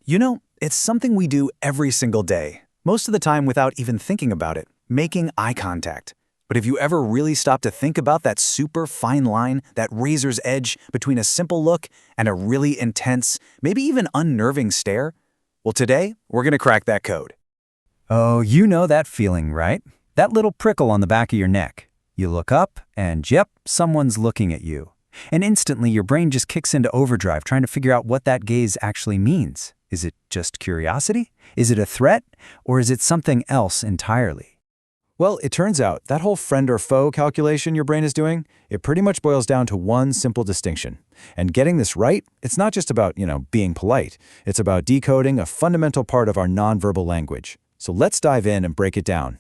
It's something we do every single day, most of the time without even thinking about it, making eye contact. But have you ever really stopped to think about that super fine line, that razor's edge between a simple look and a really intense, maybe even unnerving stare? Well, today, we're going to crack that code. Oh, you know that feeling, right? That little prickle on the back of your neck. You look up, and yep, someone's looking at you. And instantly, your brain just kicks into overdrive trying to figure out what that gaze actually means. Is it just curiosity? Is it a threat? Or is it something else entirely? Well, it turns out that whole friend or foe calculation your brain is doing, it pretty much boils down to one simple distinction. And getting this right, it's not just about, being polite. It's about decoding a fundamental part of our nonverbal language. So let's dive in and break it down.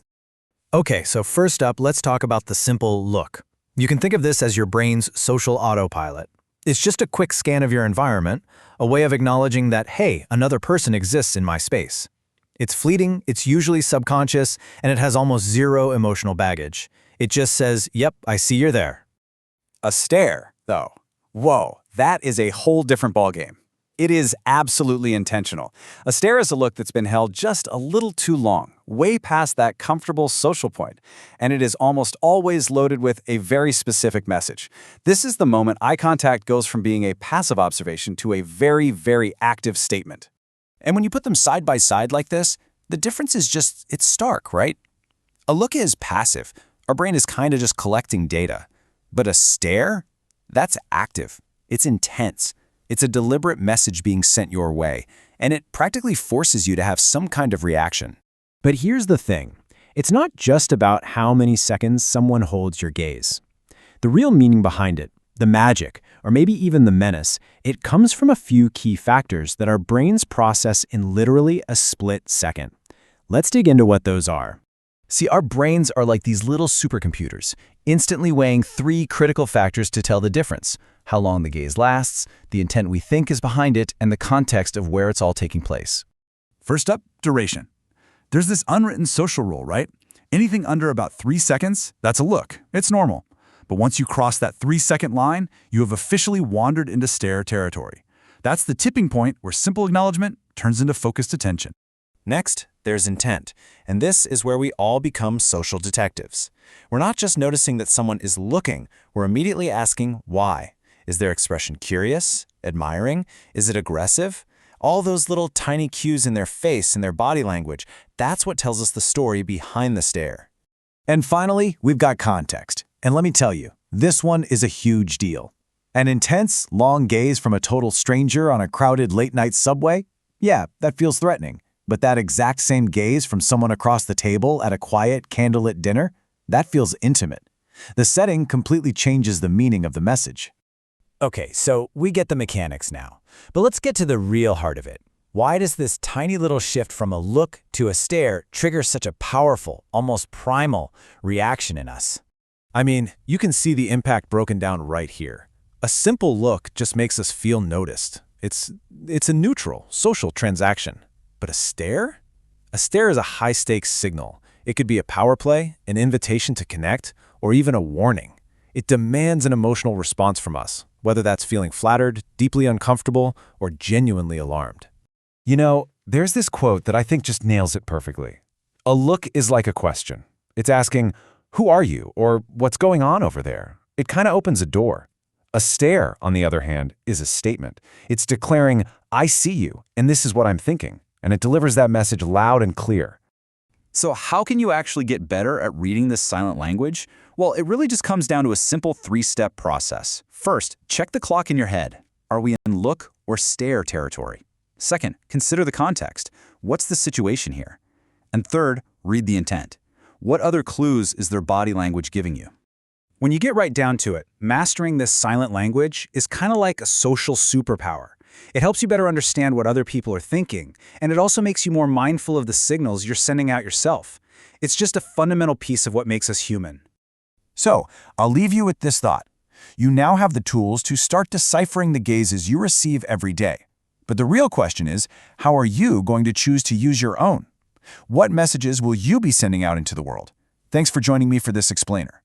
Okay, so first up, let's talk about the simple look. You can think of this as your brain's social autopilot. It's just a quick scan of your environment, a way of acknowledging that, hey, another person exists in my space. It's fleeting, it's usually subconscious, and it has almost zero emotional baggage. It just says, yep, I see you're there. A stare, though. Whoa, that is a whole different ballgame. It is absolutely intentional. A stare is a look that's been held just a little too long, way past that comfortable social point, and it is almost always loaded with a very specific message. This is the moment eye contact goes from being a passive observation to a very, very active statement. And when you put them side by side like this, the difference is it's stark, right? A look is passive. Our brain is kind of just collecting data. But a stare? That's active. It's intense. It's a deliberate message being sent your way, and it practically forces you to have some kind of reaction. But here's the thing. It's not just about how many seconds someone holds your gaze. The real meaning behind it, the magic, or maybe even the menace, it comes from a few key factors that our brains process in literally a split second. Let's dig into what those are. See, our brains are like these little supercomputers, instantly weighing 3 critical factors to tell the difference: how long the gaze lasts, the intent we think is behind it, and the context of where it's all taking place. First up, duration. There's this unwritten social rule, right? Anything under about 3 seconds, that's a look. It's normal. But once you cross that 3-second line, you have officially wandered into stare territory. That's the tipping point where simple acknowledgement turns into focused attention. Next, there's intent, and this is where we all become social detectives. We're not just noticing that someone is looking, we're immediately asking why. Is their expression curious, admiring? Is it aggressive? All those little tiny cues in their face and their body language, that's what tells us the story behind the stare. And finally, we've got context. And let me tell you, this one is a huge deal. An intense, long gaze from a total stranger on a crowded late-night subway? Yeah, that feels threatening. But that exact same gaze from someone across the table at a quiet, candlelit dinner? That feels intimate. The setting completely changes the meaning of the message. Okay, so we get the mechanics now. But let's get to the real heart of it. Why does this tiny little shift from a look to a stare trigger such a powerful, almost primal reaction in us? I mean, you can see the impact broken down right here. A simple look just makes us feel noticed. It's a neutral, social transaction. But a stare? A stare is a high-stakes signal. It could be a power play, an invitation to connect, or even a warning. It demands an emotional response from us, whether that's feeling flattered, deeply uncomfortable, or genuinely alarmed. There's this quote that I think just nails it perfectly. A look is like a question. It's asking, who are you, or what's going on over there? It kind of opens a door. A stare, on the other hand, is a statement. It's declaring, I see you, and this is what I'm thinking. And it delivers that message loud and clear. So how can you actually get better at reading this silent language? Well, it really just comes down to a simple 3-step process. First, check the clock in your head. Are we in look or stare territory? Second, consider the context. What's the situation here? And third, read the intent. What other clues is their body language giving you? When you get right down to it, mastering this silent language is kind of like a social superpower. It helps you better understand what other people are thinking, and it also makes you more mindful of the signals you're sending out yourself. It's just a fundamental piece of what makes us human. So, I'll leave you with this thought. You now have the tools to start deciphering the gazes you receive every day. But the real question is, how are you going to choose to use your own? What messages will you be sending out into the world? Thanks for joining me for this explainer.